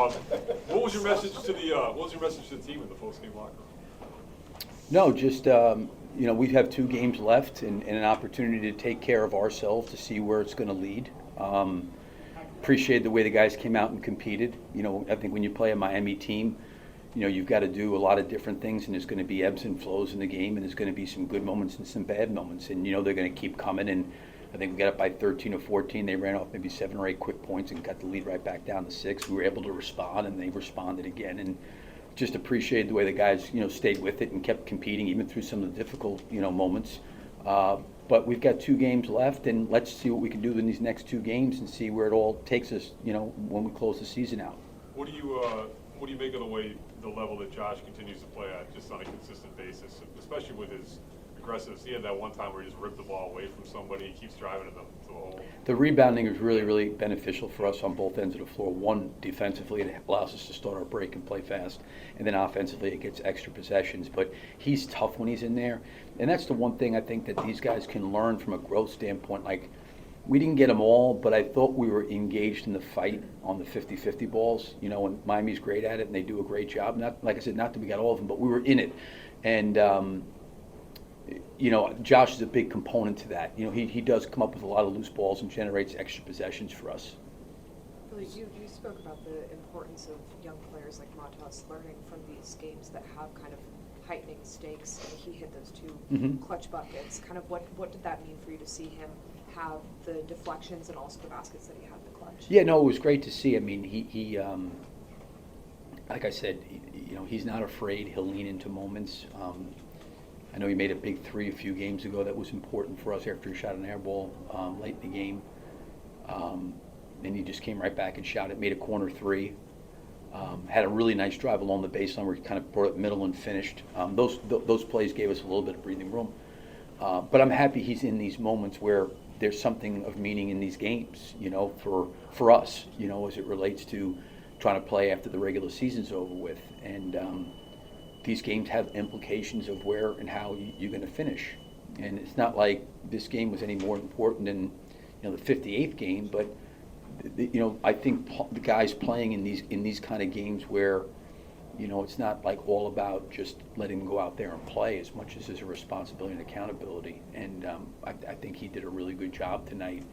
What was your message to the team in the post-game locker room? No, just we have 2 games left and an opportunity to take care of ourselves to see where it's going to lead. Appreciate the way the guys came out and competed. I think when you play a Miami team, you've got to do a lot of different things, and there's going to be ebbs and flows in the game, and there's going to be some good moments and some bad moments, and they're going to keep coming. And I think we got up by 13 or 14. They ran off maybe 7 or 8 quick points and got the lead right back down to 6. We were able to respond, and they responded again. And just appreciated the way the guys, stayed with it and kept competing even through some of the difficult, moments. But we've got 2 games left, and let's see what we can do in these next 2 games and see where it all takes us, when we close the season out. What do you make of the level that Josh continues to play at just on a consistent basis, especially with his aggressiveness? He had that one time where he just ripped the ball away from somebody. He keeps driving to the hole. The rebounding is really, really beneficial for us on both ends of the floor. One, defensively, it allows us to start our break and play fast. And then offensively, it gets extra possessions. But he's tough when he's in there. And that's the one thing I think that these guys can learn from a growth standpoint. Like, we didn't get them all, but I thought we were engaged in the fight on the 50-50 balls. And Miami's great at it, and they do a great job. Not, like I said, not that we got all of them, but we were in it. And, Josh is a big component to that. He does come up with a lot of loose balls and generates extra possessions for us. Billy, you spoke about the importance of young players like Matas learning from these games that have kind of heightening stakes, and he hit those 2 clutch buckets. Kind of what did that mean for you to see him have the deflections and also the baskets that he had in the clutch? Yeah, no, it was great to see. I mean, he like I said, he's not afraid. He'll lean into moments. I know he made a big 3 a few games ago that was important for us after he shot an air ball late in the game. Then he just came right back and shot it, made a corner 3. Had a really nice drive along the baseline where he kind of brought it middle and finished. Those plays gave us a little bit of breathing room. But I'm happy he's in these moments where there's something of meaning in these games, for us, as it relates to trying to play after the regular season's over with. And these games have implications of where and how you're going to finish. And it's not like this game was any more important than, the 58th game, but I think the guys playing in these kind of games where, it's not like all about just letting them go out there and play as much as there's a responsibility and accountability. And I think he did a really good job tonight.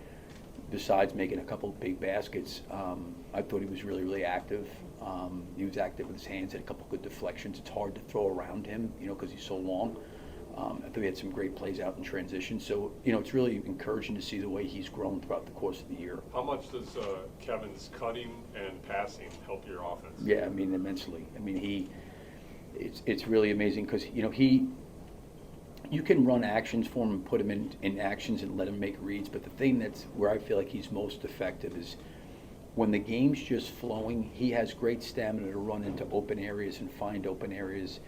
Besides making a couple of big baskets, I thought he was really, really active. He was active with his hands, had a couple of good deflections. It's hard to throw around him, because he's so long. I think we had some great plays out in transition. So, it's really encouraging to see the way he's grown throughout the course of the year. How much does Kevin's cutting and passing help your offense? Yeah, I mean, immensely. I mean, it's really amazing because, you can run actions for him and put him in actions and let him make reads. But the thing that's where I feel like he's most effective is when the game's just flowing, he has great stamina to run into open areas and find open areas.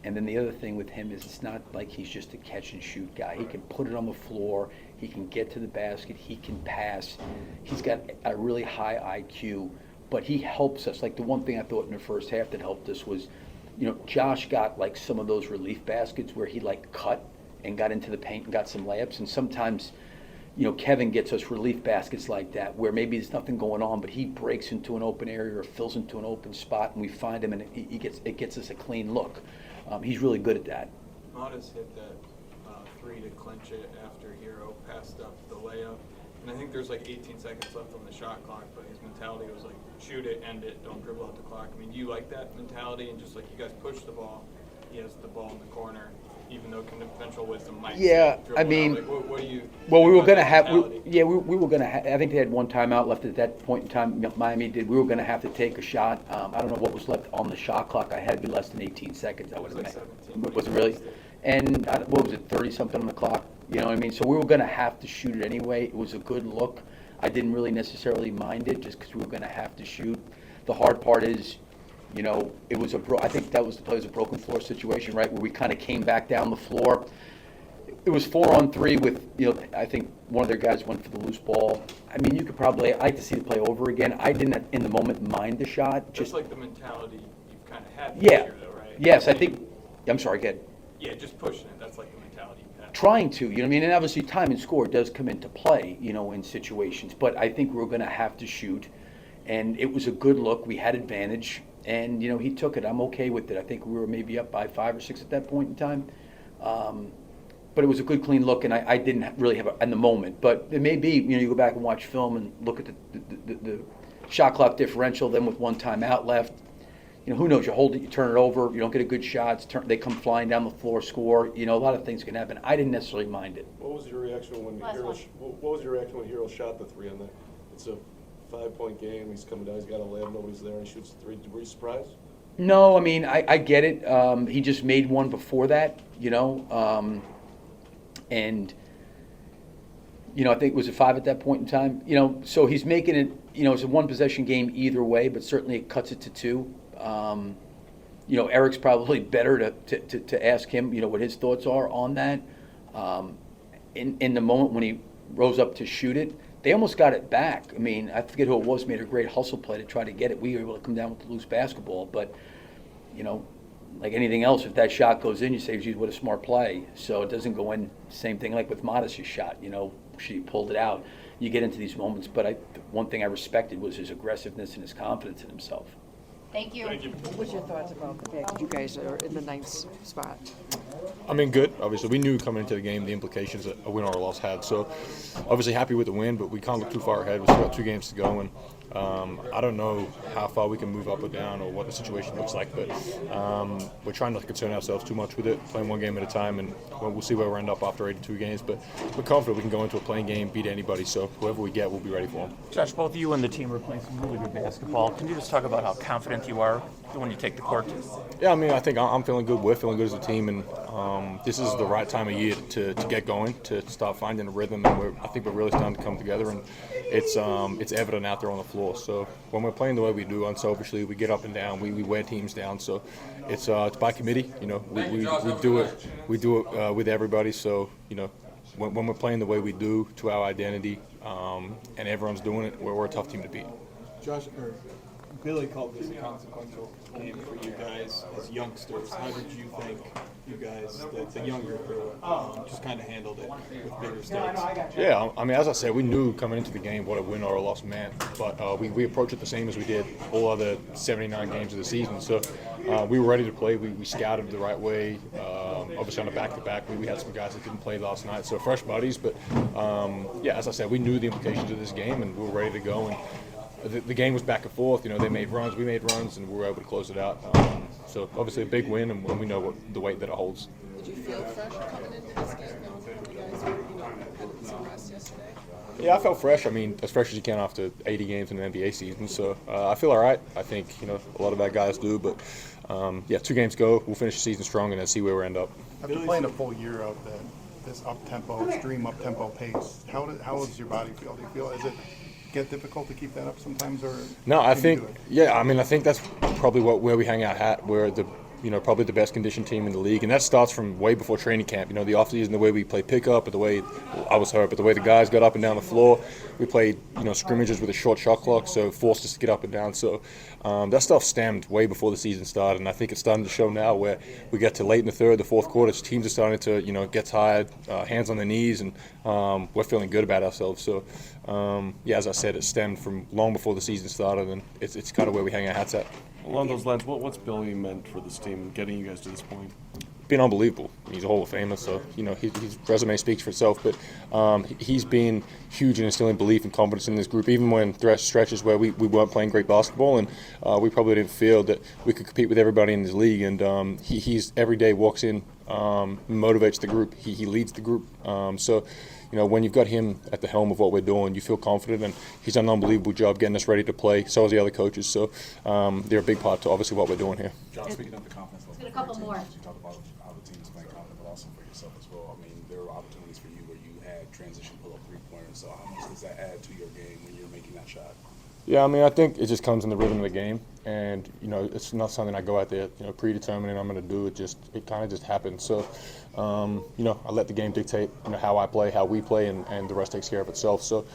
And then the other thing with him is it's not like he's just a catch and shoot guy. He can put it on the floor. He can get to the basket. He can pass. He's got a really high IQ, but he helps us. Like the one thing I thought in the first half that helped us was, Josh got like some of those relief baskets where he like cut and got into the paint and got some layups. And sometimes, Kevin gets us relief baskets like that where maybe there's nothing going on, but he breaks into an open area or fills into an open spot and we find him and it gets us a clean look. He's really good at that. Matas hit that 3 to clinch it after Hero passed up the layup. And I think there's like 18 seconds left on the shot clock, but his mentality was like, shoot it, end it, don't dribble out the clock. I mean, do you like that mentality? And just like you guys push the ball, he has the ball in the corner, even though conventional wisdom might I mean, like, what do you? Well, we were going to have, we were going to have, I think they had one timeout left at that point in time, Miami did. We were going to have to take a shot. I don't know what was left on the shot clock. I had to be less than 18 seconds. I would have been. Was it really? And what was it, 30-something on the clock? You know what I mean? So we were going to have to shoot it anyway. It was a good look. I didn't really necessarily mind it just because we were going to have to shoot. The hard part is, it was I think that was a broken floor situation, right, where we kind of came back down the floor. It was 4-on-3 with, I think one of their guys went for the loose ball. I mean, you could probably, I'd like to see the play over again. I didn't, in the moment, mind the shot. Just like the mentality you've kind of had this year, though, right? Yes, I think, I'm sorry, go ahead. Yeah, just pushing it. That's like the mentality you've had. Trying to, you know what I mean? And obviously time and score does come into play, in situations. But I think we're going to have to shoot. And it was a good look. We had advantage, and he took it. I'm okay with it. I think we were maybe up by 5 or 6 at that point in time. But it was a good, clean look, and I didn't really have in the moment. But it may be, you go back and watch film and look at the shot clock differential, then with one timeout left. Who knows? You hold it, you turn it over, you don't get a good shot, they come flying down the floor, score. A lot of things can happen. I didn't necessarily mind it. What was your reaction when Hero shot the three on that? It's a 5-point game. He's coming down. He's got a layup. Nobody's there. And he shoots the three. Were you surprised? No, I mean I get it. He just made one before that, and I think it was a 5 at that point in time. So he's making it. It's a 1-possession game either way, but certainly it cuts it to 2. Eric's probably better to ask him, what his thoughts are on that. In the moment when he rose up to shoot it, they almost got it back. I mean, I forget who it was, made a great hustle play to try to get it. We were able to come down with the loose basketball, but, like anything else, if that shot goes in, you say, geez, what a smart play. So it doesn't go in. Same thing like with Modest's shot, she pulled it out. You get into these moments, but one thing I respected was his aggressiveness and his confidence in himself. Thank you. Thank you. What's your thoughts about the fact that you guys are in the 9th spot? I mean, good. Obviously, we knew coming into the game the implications that a win or a loss had. So, obviously, happy with the win, but we can't look too far ahead. We still got 2 games to go, and I don't know how far we can move up or down or what the situation looks like. But we're trying not to concern ourselves too much with it, playing one game at a time, and we'll see where we end up after 82 games. But we're confident we can go into a playing game, beat anybody. So, whoever we get, we'll be ready for them. Josh, both you and the team are playing some really good basketball. Can you just talk about how confident you are when you take the court? Yeah, I mean, I think I'm feeling good. We're feeling good as a team, and this is the right time of year to get going, to start finding a rhythm. And I think we're really starting to come together, and it's evident out there on the floor. So when we're playing the way we do, unselfishly, we get up and down, we wear teams down. So it's by committee. We do it with everybody. So when we're playing the way we do to our identity, and everyone's doing it, we're a tough team to beat. Josh, Billy called this a consequential game for you guys as youngsters. How did you think you guys, the younger crew, just kind of handled it with bigger stakes? Yeah, I mean, as I said, we knew coming into the game what a win or a loss meant, but we approached it the same as we did all other 79 games of the season. So we were ready to play. We scouted the right way. Obviously on the back-to-back, we had some guys that didn't play last night, so fresh buddies. But yeah, as I said, we knew the implications of this game, and we were ready to go. And the game was back and forth. They made runs, we made runs, and we were able to close it out. So obviously a big win, and we know the weight that it holds. Did you feel fresh coming into this game? You guys had some rest yesterday. Yeah, I felt fresh. I mean, as fresh as you can after 80 games in an NBA season. So I feel all right. I think a lot of our guys do, but yeah, 2 games go. We'll finish the season strong and then see where we end up. After playing a full year of this up-tempo, extreme up-tempo pace, how does your body feel? Do you feel, is it get difficult to keep that up sometimes, or no? I think I mean, I think that's probably where we hang our hat. We're probably the best conditioned team in the league, and that starts from way before training camp. The offseason, the way we play pickup, the way I was hurt, but the way the guys got up and down the floor. We played scrimmages with a short shot clock, so forced us to get up and down. So that stuff stemmed way before the season started, and I think it's starting to show now where we get to late in the third, the fourth quarter, teams are starting to get tired, hands on their knees, and we're feeling good about ourselves. So yeah, as I said, it stemmed from long before the season started, and it's kind of where we hang our hats at. Along those lines, what's Billy meant for this team, getting you guys to this point? Been unbelievable. He's a Hall of Famer, so his resume speaks for itself. But he's been huge in instilling belief and confidence in this group, even when there stretches where we weren't playing great basketball, and we probably didn't feel that we could compete with everybody in this league. And he's every day walks in, motivates the group. He leads the group. So when you've got him at the helm of what we're doing, you feel confident, and he's done an unbelievable job getting us ready to play. So has the other coaches. So they're a big part to obviously what we're doing here. John, speaking of the confidence level, a couple more. You talked about how the team is playing confident, but also for yourself as well. I mean, there were opportunities for you where you had transition pull-up three-pointers. So how much does that add to your game when you're making that shot? Yeah, I mean, I think it just comes in the rhythm of the game, and it's not something I go out there, predetermining I'm going to do. It kind of just happens. So, I let the game dictate, how I play, how we play, and the rest takes care of itself. So,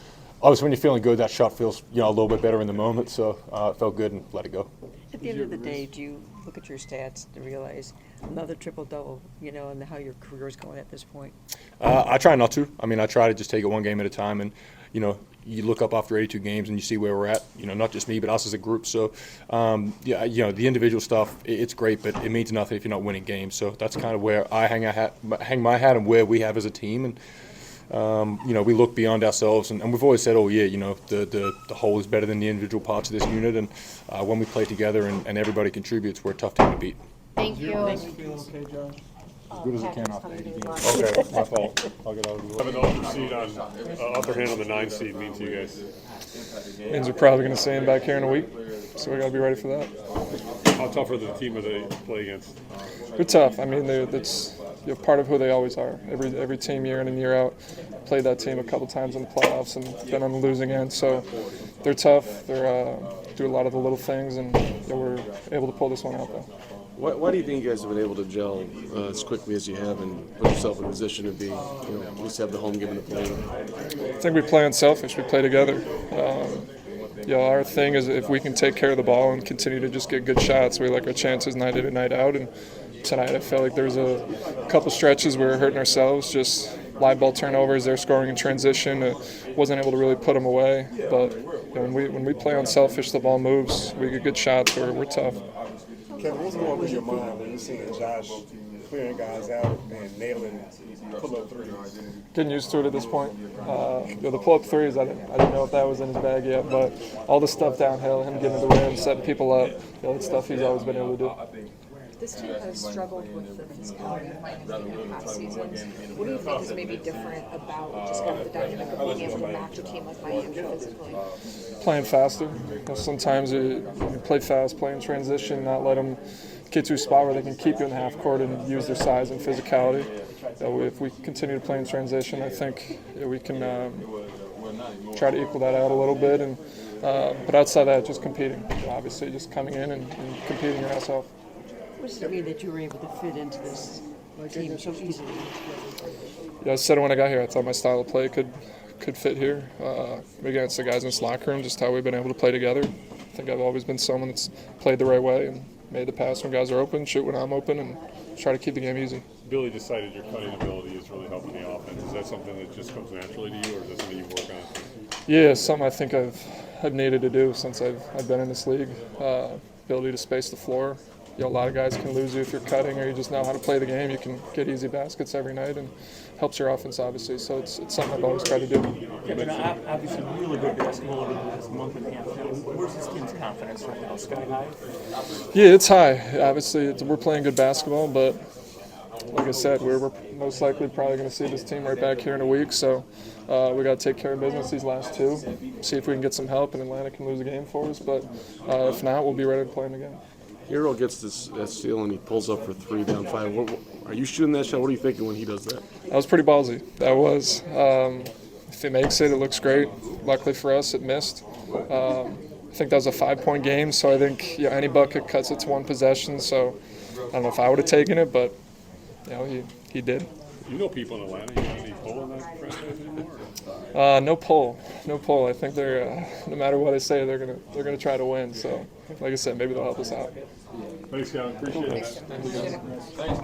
obviously, when you're feeling good, that shot feels a little bit better in the moment. So, it felt good and let it go. At the end of the day, do you look at your stats to realize another triple-double, and how your career is going at this point? I try not to. I mean, I try to just take it one game at a time, and you look up after 82 games and you see where we're at, not just me, but us as a group. So, the individual stuff, it's great, but it means nothing if you're not winning games. So that's kind of where I hang my hat and where we have as a team. And, we look beyond ourselves. And we've always said, the whole is better than the individual parts of this unit. And when we play together and everybody contributes, we're a tough team to beat. Thank you. As good as I can off the 80 games. Okay, my fault. I'll get out of the way. Having the upper seed on, upper hand on the 9 seed means to you guys? Means we're probably going to see him back here in a week, so we got to be ready for that. How tough are the team that they play against? They're tough. I mean, that's part of who they always are. Every team, year in and year out, played that team a couple times in the playoffs and been on the losing end. So they're tough. They're do a lot of the little things, and we're able to pull this one out though. Why do you think you guys have been able to gel as quickly as you have and put yourself in a position to be, at least have the home game to play in? I think we play unselfish. We play together. Our thing is if we can take care of the ball and continue to just get good shots, we like our chances night in and night out. And tonight I felt like there was a couple stretches where we were hurting ourselves, just live ball turnovers, they're scoring in transition. Wasn't able to really put them away. But when we play unselfish, the ball moves, we get good shots, we're tough. Kevin, what's going through your mind when you're seeing Josh clearing guys out and nailing pull-up threes? Getting used to it at this point. The pull-up threes, I didn't know if that was in his bag yet, but all the stuff downhill, him getting to the rim, setting people up, that's stuff he's always been able to do. This team has struggled with the physicality of Miami in past seasons. What do you think is maybe different about just kind of the dynamic of being able to match a team like Miami physically? Playing faster. Sometimes you play fast, play in transition, not let them get to a spot where they can keep you in the half court and use their size and physicality. If we continue to play in transition, I think we can try to equal that out a little bit. But outside that, just competing. Obviously, just coming in and competing your ass off. What does it mean that you were able to fit into this team so easily? I said it when I got here. I thought my style of play could fit here. Against the guys in this locker room, just how we've been able to play together. I think I've always been someone that's played the right way and made the pass when guys are open, shoot when I'm open, and try to keep the game easy. Billy decided your cutting ability is really helping the offense. Is that something that just comes naturally to you, or is that something you work on? Yeah, it's something I think I've needed to do since I've been in this league. Ability to space the floor. A lot of guys can lose you if you're cutting or you just know how to play the game. You can get easy baskets every night and helps your offense, obviously. So it's something I've always tried to do. Obviously, really good basketball over the last month and a half. Where's this team's confidence right now? Sky high? Yeah, it's high. Obviously, we're playing good basketball, but like I said, we're most likely probably going to see this team right back here in a week. So we got to take care of business these last two, see if we can get some help and Atlanta can lose a game for us. But if not, we'll be ready to play them again. Hero gets that steal and he pulls up for 3 down 5. Are you shooting that shot? What are you thinking when he does that? That was pretty ballsy. That was. If it makes it, it looks great. Luckily for us, it missed. I think that was a 5-point game, so I think any bucket cuts it to 1 possession. So I don't know if I would have taken it, but he did. You know people in Atlanta. You got any pull in that franchise anymore? No pull. I think they're no matter what I say, they're gonna try to win. So like I said, maybe they'll help us out. Thanks, Kevin. Appreciate it. Thanks.